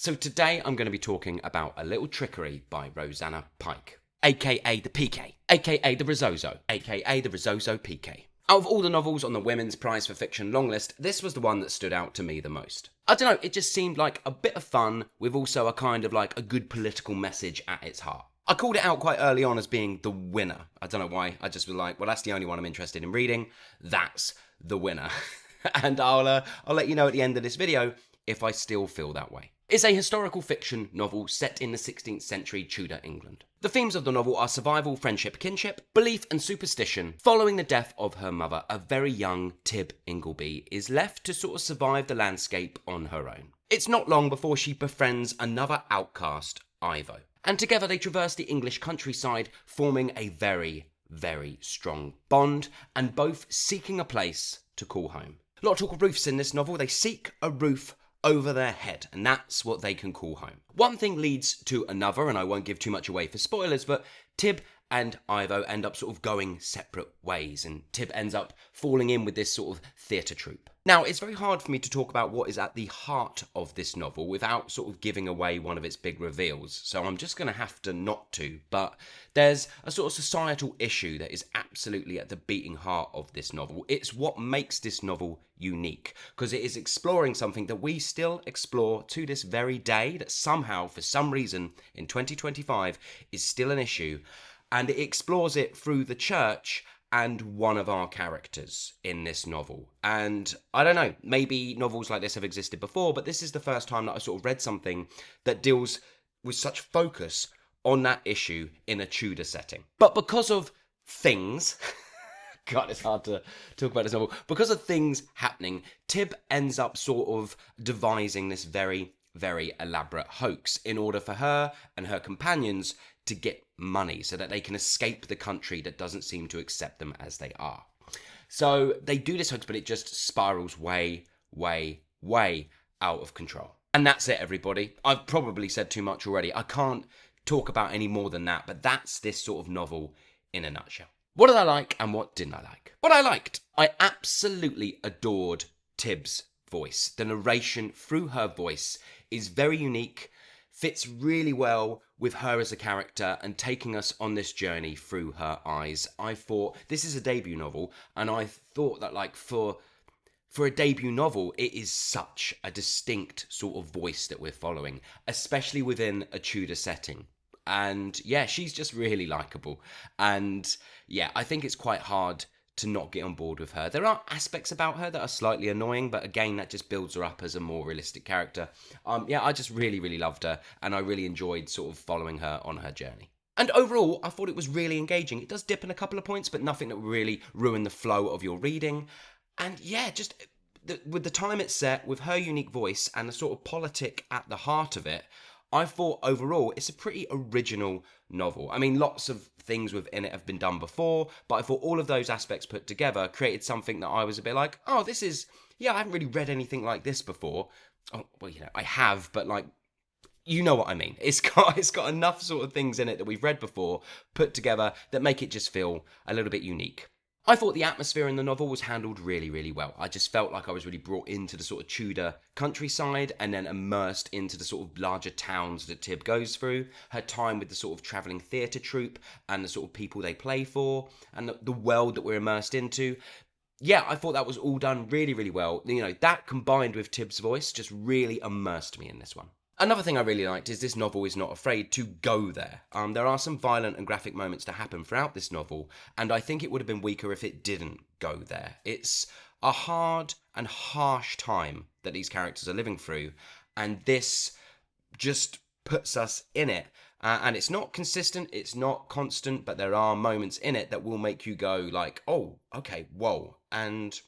So today I'm going to be talking about A Little Trickerie by Rosanna Pike, aka the PK, aka the Rizozo, aka the Rizozo PK. Out of all the novels on the Women's Prize for Fiction longlist, this was the one that stood out to me the most. I don't know, it just seemed like a bit of fun with also a kind of like a good political message at its heart. I called it out quite early on as being the winner. I don't know why, I just was like, well, that's the only one I'm interested in reading. That's the winner. And I'll let you know at the end of this video if I still feel that way. It's a historical fiction novel set in the 16th century Tudor England. The themes of the novel are survival, friendship, kinship, belief and superstition. Following the death of her mother, a very young Tibb Ingleby is left to sort of survive the landscape on her own. It's not long before she befriends another outcast, Ivo. And together they traverse the English countryside, forming a very, very strong bond, and both seeking a place to call home. A lot of talk of roofs in this novel. They seek a roof over their head, and that's what they can call home. One thing leads to another, and I won't give too much away for spoilers, but Tibb and Ivo end up sort of going separate ways, and Tibb ends up falling in with this sort of theatre troupe. Now, it's very hard for me to talk about what is at the heart of this novel without sort of giving away one of its big reveals, so I'm just going to have to not to, but there's a sort of societal issue that is absolutely at the beating heart of this novel. It's what makes this novel unique, because it is exploring something that we still explore to this very day, that somehow, for some reason, in 2025, is still an issue, and it explores it through the church and one of our characters in this novel. And I don't know, maybe novels like this have existed before, but this is the first time that I sort of read something that deals with such focus on that issue in a Tudor setting. But because of things, God, it's hard to talk about this novel, because of things happening, Tibb ends up sort of devising this very, very elaborate hoax in order for her and her companions to get money so that they can escape the country that doesn't seem to accept them as they are. So they do this hoax, but it just spirals way, way, way out of control. And that's it, everybody. I've probably said too much already. I can't talk about any more than that, but that's this sort of novel in a nutshell. What did I like and what didn't I like? What I liked, I absolutely adored Tibb's voice. The narration through her voice is very unique, fits really well with her as a character and taking us on this journey through her eyes. I thought, this is a debut novel, and I thought that like for a debut novel, it is such a distinct sort of voice that we're following, especially within a Tudor setting. And yeah, she's just really likable. And yeah, I think it's quite hard to not get on board with her. There are aspects about her that are slightly annoying, but again, that just builds her up as a more realistic character. Yeah, I just really, really loved her, and I really enjoyed sort of following her on her journey. And overall, I thought it was really engaging. It does dip in a couple of points, but nothing that really ruin the flow of your reading. And yeah, just with the time it's set, with her unique voice and the sort of politic at the heart of it, I thought overall it's a pretty original novel. I mean, lots of things within it have been done before, but I thought all of those aspects put together created something that I was a bit like, oh, this is, yeah, I haven't really read anything like this before. Oh, well, you know, I have, but like, you know what I mean. It's got enough sort of things in it that we've read before put together that make it just feel a little bit unique. I thought the atmosphere in the novel was handled really, really well. I just felt like I was really brought into the sort of Tudor countryside and then immersed into the sort of larger towns that Tibb goes through. Her time with the sort of travelling theatre troupe and the sort of people they play for and the world that we're immersed into. Yeah, I thought that was all done really, really well. You know, that combined with Tibb's voice just really immersed me in this one. Another thing I really liked is this novel is not afraid to go there. There are some violent and graphic moments to happen throughout this novel, and I think it would have been weaker if it didn't go there. It's a hard and harsh time that these characters are living through, and this just puts us in it. And it's not consistent, it's not constant, but there are moments in it that will make you go like, oh, okay, whoa. And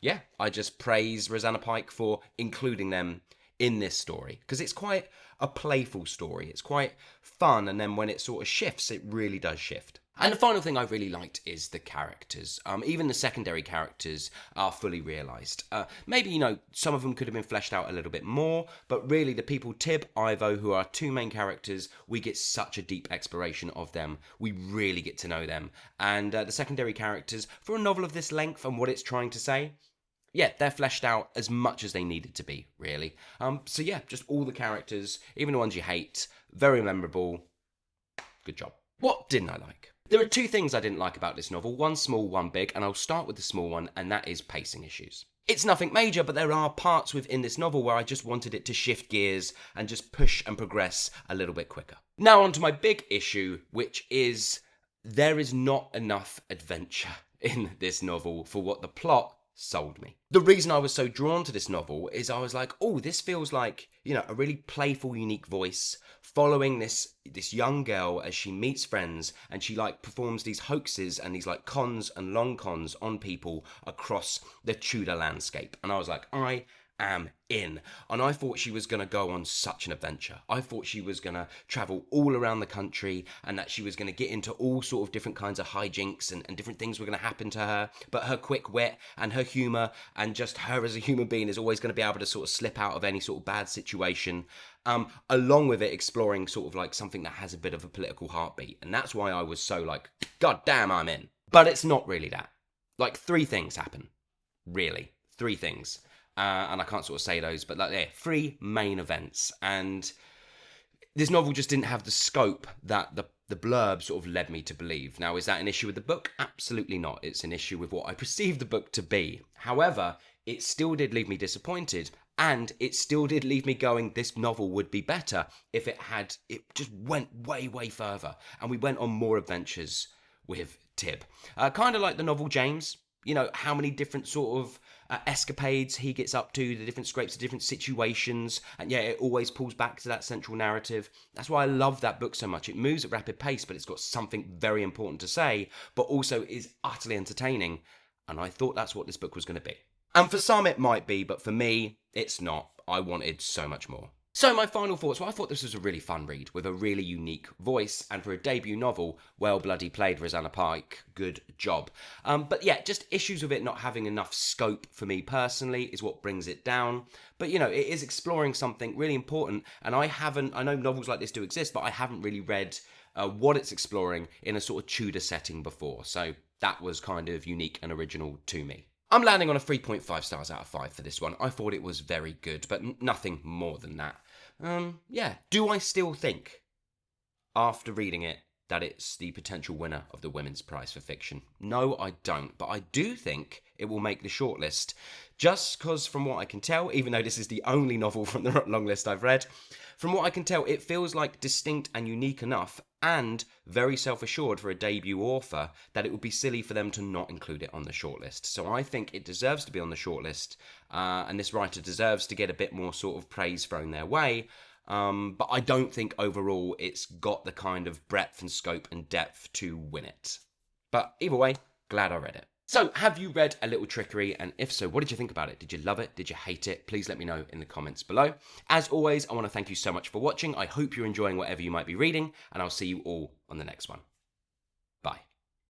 yeah, I just praise Rosanna Pike for including them in this story, because it's quite a playful story. It's quite fun, and then when it sort of shifts, it really does shift. And the final thing I really liked is the characters. Even the secondary characters are fully realised. Maybe, you know, some of them could have been fleshed out a little bit more, but really the people, Tibb, Ivo, who are two main characters, we get such a deep exploration of them. We really get to know them. And the secondary characters, for a novel of this length and what it's trying to say, yeah, they're fleshed out as much as they needed to be, really. So yeah, just all the characters, even the ones you hate, very memorable. Good job. What didn't I like? There are two things I didn't like about this novel, one small, one big, and I'll start with the small one, and that is pacing issues. It's nothing major, but there are parts within this novel where I just wanted it to shift gears and just push and progress a little bit quicker. Now on to my big issue, which is there is not enough adventure in this novel for what the plot sold me. The reason I was so drawn to this novel is I was like, oh, this feels like, a really playful, unique voice following this young girl as she meets friends and she performs these hoaxes and these cons and long cons on people across the Tudor landscape. And I was like, I am in. And I thought she was going to go on such an adventure. I thought she was going to travel all around the country and that she was going to get into all sort of different kinds of hijinks and different things were going to happen to her. But her quick wit and her humour and just her as a human being is always going to be able to sort of slip out of any sort of bad situation. Along with it exploring sort of something that has a bit of a political heartbeat. And that's why I was so God damn, I'm in. But it's not really that. Three things happen. Really. Three things. And I can't sort of say those, but three main events. And this novel just didn't have the scope that the blurb sort of led me to believe. Now, is that an issue with the book? Absolutely not. It's an issue with what I perceived the book to be. However, it still did leave me disappointed, and it still did leave me going, this novel would be better if it just went way, way further, and we went on more adventures with Tibb. Kind of like the novel James. How many different sort of escapades he gets up to, the different scrapes, the different situations, and yeah, it always pulls back to that central narrative. That's why I love that book so much. It moves at rapid pace, but it's got something very important to say, but also is utterly entertaining, and I thought that's what this book was going to be. And for some it might be, but for me, it's not. I wanted so much more. So my final thoughts, I thought this was a really fun read with a really unique voice, and for a debut novel, well bloody played, Rosanna Pike, good job. But yeah, just issues with it not having enough scope for me personally is what brings it down. But it is exploring something really important, and I know novels like this do exist, but I haven't really read what it's exploring in a sort of Tudor setting before, so that was kind of unique and original to me. I'm landing on a 3.5 stars out of 5 for this one. I thought it was very good, but nothing more than that. Yeah. Do I still think, after reading it, that it's the potential winner of the Women's Prize for Fiction? No, I don't. But I do think it will make the shortlist. Just because, from what I can tell, even though this is the only novel from the long list I've read, from what I can tell, it feels distinct and unique enough, and very self-assured for a debut author, that it would be silly for them to not include it on the shortlist. So I think it deserves to be on the shortlist, and this writer deserves to get a bit more sort of praise thrown their way. But I don't think overall it's got the kind of breadth and scope and depth to win it. But either way, glad I read it. So, have you read A Little Trickerie? And if so, what did you think about it? Did you love it? Did you hate it? Please let me know in the comments below. As always, I want to thank you so much for watching. I hope you're enjoying whatever you might be reading, and I'll see you all on the next one.